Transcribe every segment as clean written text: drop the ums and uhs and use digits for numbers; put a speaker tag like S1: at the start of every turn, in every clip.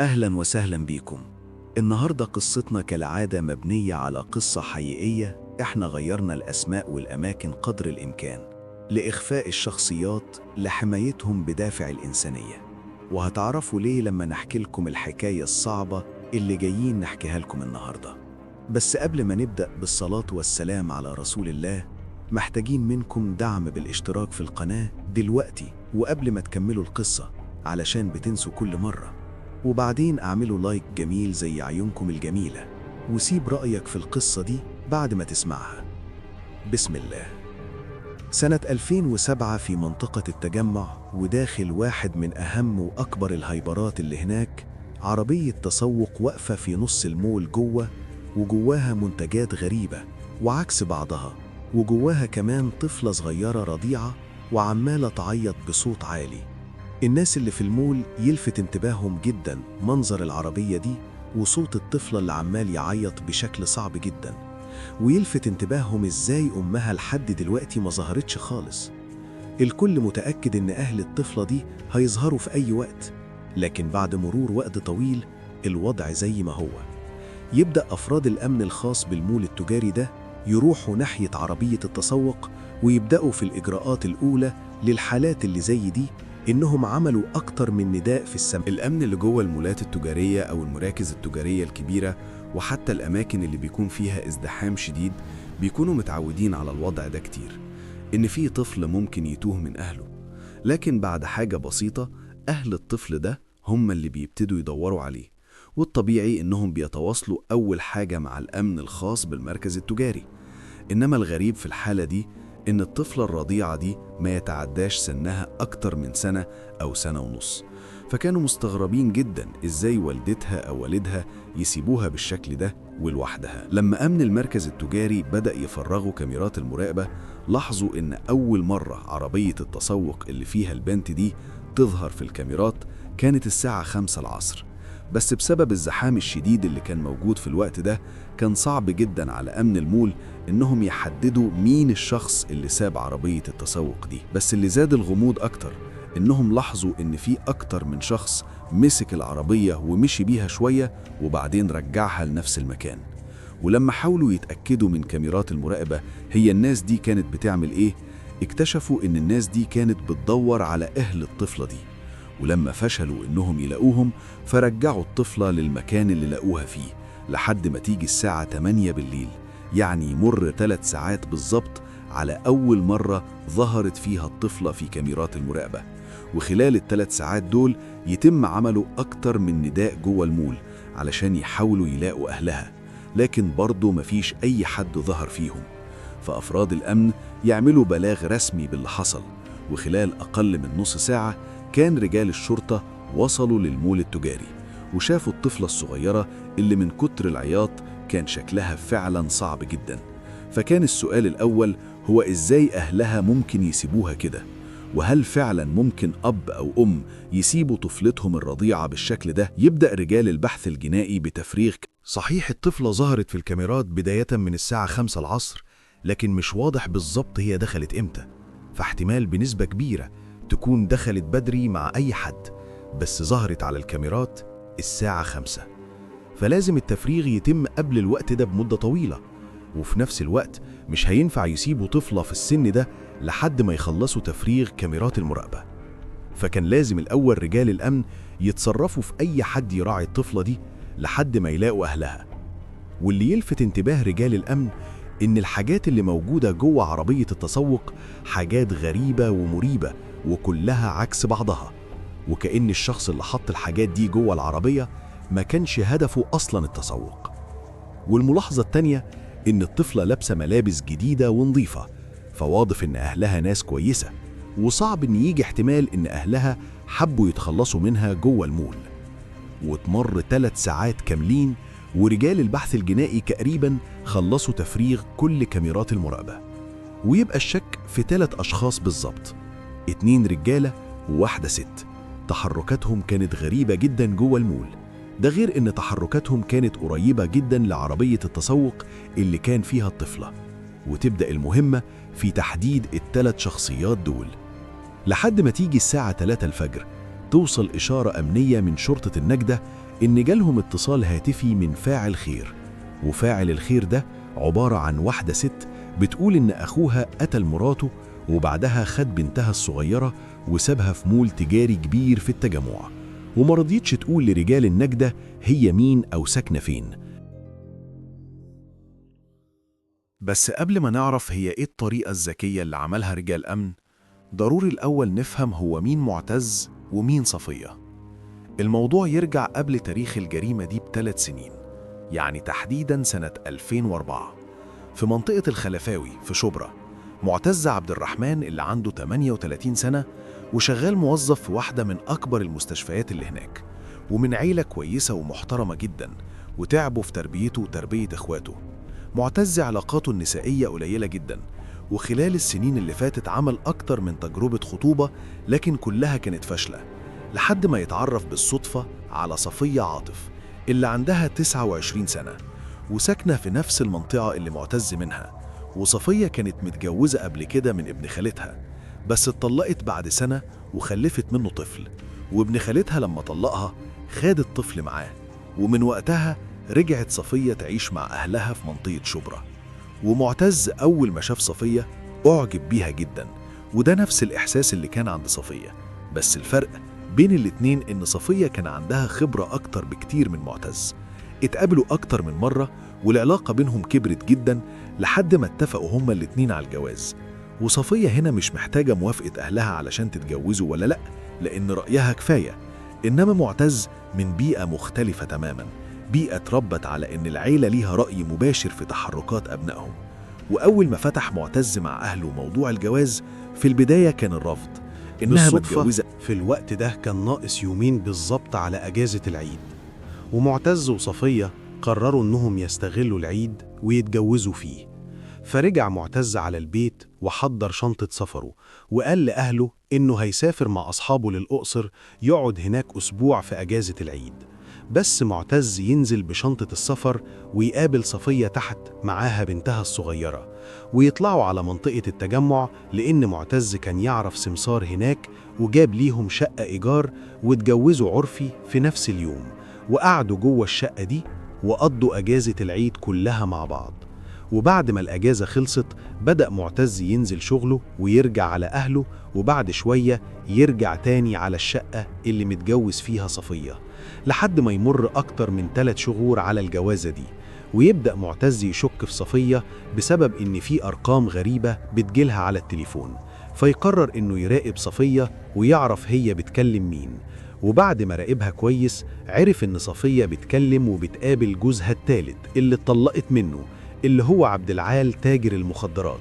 S1: أهلا وسهلا بيكم. النهاردة قصتنا كالعادة مبنية على قصة حقيقية. إحنا غيرنا الأسماء والأماكن قدر الإمكان لإخفاء الشخصيات لحمايتهم بدافع الإنسانية، وهتعرفوا ليه لما نحكي لكم الحكاية الصعبة اللي جايين نحكيها لكم النهاردة. بس قبل ما نبدأ بالصلاة والسلام على رسول الله، محتاجين منكم دعم بالاشتراك في القناة دلوقتي وقبل ما تكملوا القصة، علشان بتنسوا كل مرة. وبعدين اعملوا لايك جميل زي عيونكم الجميلة، وسيب رأيك في القصة دي بعد ما تسمعها. بسم الله. سنة 2007 في منطقة التجمع، وداخل واحد من أهم وأكبر الهايبرات اللي هناك، عربية تسوق واقفة في نص المول جوه، وجواها منتجات غريبة وعكس بعضها، وجواها كمان طفلة صغيرة رضيعة وعمالة تعيط بصوت عالي. الناس اللي في المول يلفت انتباههم جدا منظر العربية دي وصوت الطفلة اللي عمال يعيط بشكل صعب جدا، ويلفت انتباههم ازاي أمها لحد دلوقتي ما ظهرتش خالص. الكل متأكد ان أهل الطفلة دي هيظهروا في أي وقت، لكن بعد مرور وقت طويل الوضع زي ما هو. يبدأ أفراد الأمن الخاص بالمول التجاري ده يروحوا ناحية عربية التسوق، ويبدأوا في الإجراءات الأولى للحالات اللي زي دي. إنهم عملوا أكتر من نداء في السماء.
S2: الأمن اللي جوه المولات التجارية أو المراكز التجارية الكبيرة، وحتى الأماكن اللي بيكون فيها ازدحام شديد، بيكونوا متعودين على الوضع ده كتير، إن في طفل ممكن يتوه من أهله. لكن بعد حاجة بسيطة أهل الطفل ده هم اللي بيبتدوا يدوروا عليه، والطبيعي إنهم بيتواصلوا أول حاجة مع الأمن الخاص بالمركز التجاري. إنما الغريب في الحالة دي إن الطفلة الرضيعة دي ما يتعداش سنها أكتر من سنة أو سنة ونص، فكانوا مستغربين جدا إزاي والدتها أو والدها يسيبوها بالشكل ده ولوحدها. لما أمن المركز التجاري بدأ يفرغوا كاميرات المراقبة، لاحظوا إن أول مرة عربية التسوق اللي فيها البنت دي تظهر في الكاميرات كانت الساعة 5 العصر. بس بسبب الزحام الشديد اللي كان موجود في الوقت ده، كان صعب جدا على أمن المول إنهم يحددوا مين الشخص اللي ساب عربية التسوق دي. بس اللي زاد الغموض أكتر إنهم لاحظوا إن في أكتر من شخص مسك العربية ومشي بيها شوية وبعدين رجعها لنفس المكان. ولما حاولوا يتأكدوا من كاميرات المراقبة هي الناس دي كانت بتعمل إيه، اكتشفوا إن الناس دي كانت بتدور على أهل الطفلة دي. ولما فشلوا إنهم يلاقوهم، فرجعوا الطفلة للمكان اللي لقوها فيه لحد ما تيجي الساعة 8 بالليل، يعني يمر 3 ساعات بالظبط على أول مرة ظهرت فيها الطفلة في كاميرات المراقبة. وخلال ال3 ساعات دول يتم عمله أكتر من نداء جوه المول علشان يحاولوا يلاقوا أهلها، لكن برضو مفيش أي حد ظهر فيهم. فأفراد الأمن يعملوا بلاغ رسمي باللي حصل، وخلال أقل من نص ساعة كان رجال الشرطة وصلوا للمول التجاري وشافوا الطفلة الصغيرة اللي من كتر العياط كان شكلها فعلا صعب جدا. فكان السؤال الأول هو إزاي أهلها ممكن يسيبوها كده، وهل فعلا ممكن أب أو أم يسيبوا طفلتهم الرضيعة بالشكل ده؟ يبدأ رجال البحث الجنائي بتفريغ.
S3: صحيح الطفلة ظهرت في الكاميرات بداية من الساعة 5 العصر، لكن مش واضح بالظبط هي دخلت إمتى، فاحتمال بنسبة كبيرة تكون دخلت بدري مع أي حد، بس ظهرت على الكاميرات الساعة 5، فلازم التفريغ يتم قبل الوقت ده بمدة طويلة. وفي نفس الوقت مش هينفع يسيبوا طفلة في السن ده لحد ما يخلصوا تفريغ كاميرات المراقبة. فكان لازم الأول رجال الأمن يتصرفوا في أي حد يراعي الطفلة دي لحد ما يلاقوا أهلها. واللي يلفت انتباه رجال الأمن إن الحاجات اللي موجودة جوه عربية التسوق حاجات غريبة ومريبة وكلها عكس بعضها، وكأن الشخص اللي حط الحاجات دي جوه العربية ما كانش هدفه أصلا التسوق. والملاحظة التانية إن الطفلة لابسة ملابس جديدة ونظيفة، فواضح إن أهلها ناس كويسة، وصعب إن يجي احتمال إن أهلها حبوا يتخلصوا منها جوه المول. وتمر 3 ساعات كاملين ورجال البحث الجنائي تقريبا خلصوا تفريغ كل كاميرات المراقبة، ويبقى الشك في 3 أشخاص بالظبط، 2 رجالة و1 ست. تحركاتهم كانت غريبة جدا جوه المول، ده غير إن تحركاتهم كانت قريبة جدا لعربية التسوق اللي كان فيها الطفلة. وتبدأ المهمة في تحديد ال3 شخصيات دول لحد ما تيجي الساعة 3 الفجر. توصل إشارة أمنية من شرطة النجدة إن جالهم اتصال هاتفي من فاعل خير، وفاعل الخير ده عبارة عن واحدة ست بتقول إن أخوها قتل مراته وبعدها خد بنتها الصغيرة وسابها في مول تجاري كبير في التجمع، ومرضيتش تقول لرجال النجدة هي مين أو ساكنة فين. بس قبل ما نعرف هي إيه الطريقة الذكية اللي عملها رجال أمن، ضروري الأول نفهم هو مين معتز ومين صفية. الموضوع يرجع قبل تاريخ الجريمة دي ب3 سنين، يعني تحديداً سنة 2004 في منطقة الخلفاوي في شبرا. معتز عبد الرحمن اللي عنده 38 سنة وشغال موظف في واحدة من أكبر المستشفيات اللي هناك، ومن عيلة كويسة ومحترمة جداً، وتعبوا في تربيته وتربية إخواته. معتز علاقاته النسائية قليلة جداً، وخلال السنين اللي فاتت عمل أكتر من تجربة خطوبة لكن كلها كانت فاشلة، لحد ما يتعرف بالصدفة على صفية عاطف اللي عندها 29 سنة وساكنة في نفس المنطقة اللي معتز منها. وصفية كانت متجوزة قبل كده من ابن خالتها، بس اتطلقت بعد سنة وخلفت منه طفل، وابن خالتها لما طلقها خد الطفل معاه، ومن وقتها رجعت صفية تعيش مع أهلها في منطقة شبرا. ومعتز أول ما شاف صفية أعجب بيها جدا، وده نفس الإحساس اللي كان عند صفية، بس الفرق بين الاتنين إن صفية كان عندها خبرة أكتر بكتير من معتز. اتقابلوا أكتر من مرة والعلاقة بينهم كبرت جدا لحد ما اتفقوا هما الاتنين على الجواز. وصفية هنا مش محتاجة موافقة أهلها علشان تتجوزوا ولا لأ، لأن رأيها كفاية. إنما معتز من بيئة مختلفة تماما، بيئة اتربت على إن العيلة ليها رأي مباشر في تحركات أبنائهم. وأول ما فتح معتز مع أهله موضوع الجواز، في البداية كان الرفض، إنها متجوزة.
S4: في الوقت ده كان ناقص يومين بالظبط على أجازة العيد، ومعتز وصفية قرروا إنهم يستغلوا العيد ويتجوزوا فيه. فرجع معتز على البيت وحضر شنطة سفره، وقال لأهله إنه هيسافر مع أصحابه للأقصر يقعد هناك أسبوع في أجازة العيد. بس معتز ينزل بشنطة السفر ويقابل صفية تحت معاها بنتها الصغيرة، ويطلعوا على منطقة التجمع، لأن معتز كان يعرف سمسار هناك وجاب ليهم شقة إيجار، واتجوزوا عرفي في نفس اليوم، وقعدوا جوه الشقة دي وقضوا أجازة العيد كلها مع بعض. وبعد ما الأجازة خلصت بدأ معتز ينزل شغله ويرجع على أهله، وبعد شوية يرجع تاني على الشقة اللي متجوز فيها صفية، لحد ما يمر أكتر من 3 شهور على الجوازة دي. ويبدأ معتز يشك في صفية بسبب إن في أرقام غريبة بتجيلها على التليفون، فيقرر إنه يراقب صفية ويعرف هي بتكلم مين. وبعد ما راقبها كويس عرف إن صفية بتكلم وبتقابل جوزها الثالث اللي اتطلقت منه، اللي هو عبد العال تاجر المخدرات،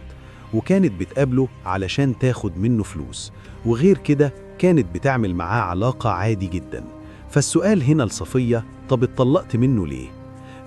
S4: وكانت بتقابله علشان تاخد منه فلوس، وغير كده كانت بتعمل معاه علاقة عادي جدا. فالسؤال هنا لصفية، طب اتطلقت منه ليه؟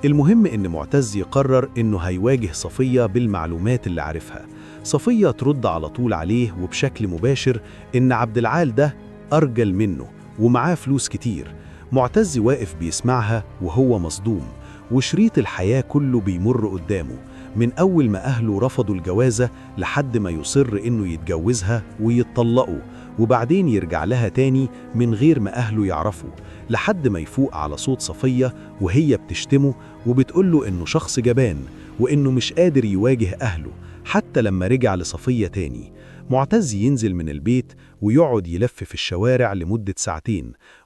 S4: المهم إن معتز يقرر إنه هيواجه صفية بالمعلومات اللي عارفها. صفية ترد على طول عليه وبشكل مباشر إن عبد العال ده أرجل منه ومعاه فلوس كتير. معتز واقف بيسمعها وهو مصدوم، وشريط الحياة كله بيمر قدامه، من أول ما أهله رفضوا الجوازة لحد ما يصر إنه يتجوزها ويتطلقوا، وبعدين يرجع لها تاني من غير ما أهله يعرفوا، لحد ما يفوق على صوت صفية وهي بتشتمه وبتقوله إنه شخص جبان وإنه مش قادر يواجه أهله. حتى لما رجع لصفية تاني، معتز ينزل من البيت ويقعد يلف في الشوارع لمدة 2 ساعات،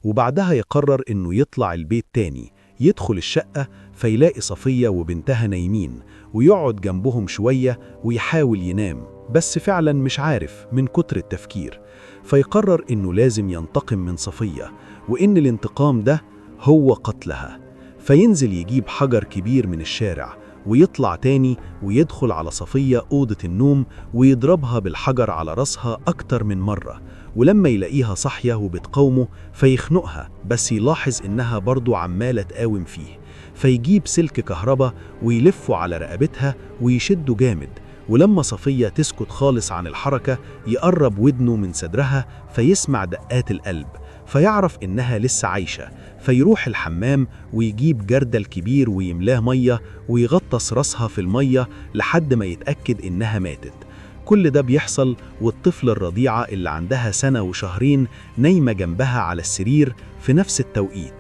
S4: وبعدها يقرر إنه يطلع البيت تاني، يدخل الشقة فيلاقي صفية وبنتها نايمين، ويقعد جنبهم شوية ويحاول ينام، بس فعلا مش عارف من كتر التفكير. فيقرر إنه لازم ينتقم من صفية، وإن الانتقام ده هو قتلها. فينزل يجيب حجر كبير من الشارع ويطلع تاني ويدخل على صفية أوضة النوم ويضربها بالحجر على رأسها أكتر من مرة، ولما يلاقيها صاحية وبتقاومه فيخنقها، بس يلاحظ إنها برضو عمالة تقاوم فيه، فيجيب سلك كهرباء ويلفه على رقبتها ويشده جامد. ولما صفية تسكت خالص عن الحركة يقرب ودنه من صدرها فيسمع دقات القلب، فيعرف إنها لسه عايشة، فيروح الحمام ويجيب جردل كبير ويملاه مية ويغطس راسها في المية لحد ما يتأكد إنها ماتت. وكل ده بيحصل والطفل الرضيعة اللي عندها 1 و2 نايمة جنبها على السرير في نفس التوقيت.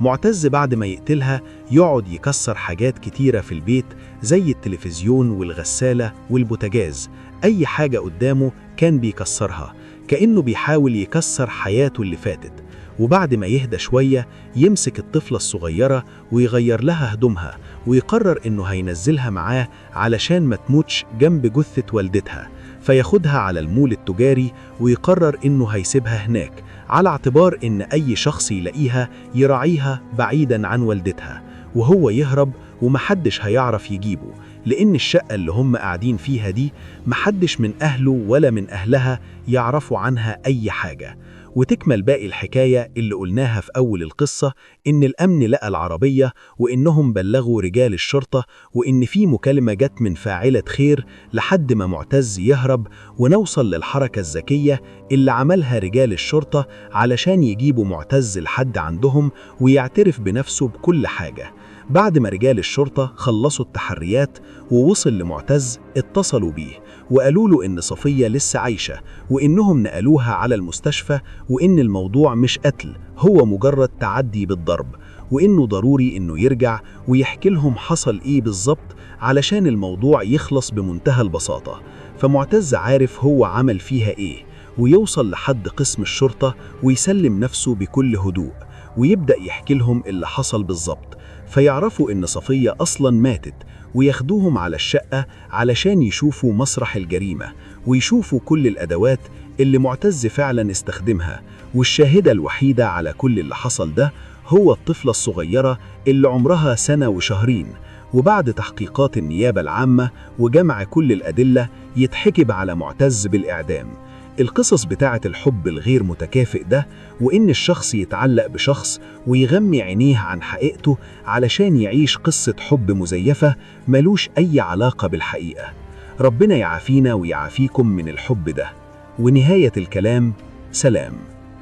S4: معتز بعد ما يقتلها يقعد يكسر حاجات كتيرة في البيت زي التلفزيون والغسالة والبوتاجاز، أي حاجة قدامه كان بيكسرها، كأنه بيحاول يكسر حياته اللي فاتت. وبعد ما يهدى شوية يمسك الطفلة الصغيرة ويغير لها هدومها، ويقرر إنه هينزلها معاه علشان ما تموتش جنب جثة والدتها، فياخدها على المول التجاري ويقرر إنه هيسيبها هناك على اعتبار إن أي شخص يلاقيها يراعيها بعيداً عن والدتها، وهو يهرب ومحدش هيعرف يجيبه، لأن الشقة اللي هم قاعدين فيها دي محدش من أهله ولا من أهلها يعرفوا عنها أي حاجة. وتكمل باقي الحكاية اللي قلناها في أول القصة، إن الأمن لقى العربية وإنهم بلغوا رجال الشرطة وإن في مكالمة جت من فاعلة خير لحد ما معتز يهرب، ونوصل للحركة الذكية اللي عملها رجال الشرطة علشان يجيبوا معتز لحد عندهم ويعترف بنفسه بكل حاجة. بعد ما رجال الشرطة خلصوا التحريات ووصل لمعتز اتصلوا بيه وقالوا له إن صفية لسه عايشة وإنهم نقلوها على المستشفى، وإن الموضوع مش قتل، هو مجرد تعدي بالضرب، وإنه ضروري إنه يرجع ويحكي لهم حصل إيه بالظبط علشان الموضوع يخلص بمنتهى البساطة. فمعتز عارف هو عمل فيها إيه، ويوصل لحد قسم الشرطة ويسلم نفسه بكل هدوء ويبدأ يحكي لهم اللي حصل بالظبط، فيعرفوا إن صفية أصلاً ماتت، وياخدوهم على الشقة علشان يشوفوا مسرح الجريمة ويشوفوا كل الأدوات اللي معتز فعلاً استخدمها. والشاهدة الوحيدة على كل اللي حصل ده هو الطفلة الصغيرة اللي عمرها 1 و2. وبعد تحقيقات النيابة العامة وجمع كل الأدلة يتحكم على معتز بالإعدام. القصص بتاعة الحب الغير متكافئ ده، وإن الشخص يتعلق بشخص ويغمي عينيه عن حقيقته علشان يعيش قصة حب مزيفة ملوش أي علاقة بالحقيقة. ربنا يعافينا ويعافيكم من الحب ده. ونهاية الكلام، سلام.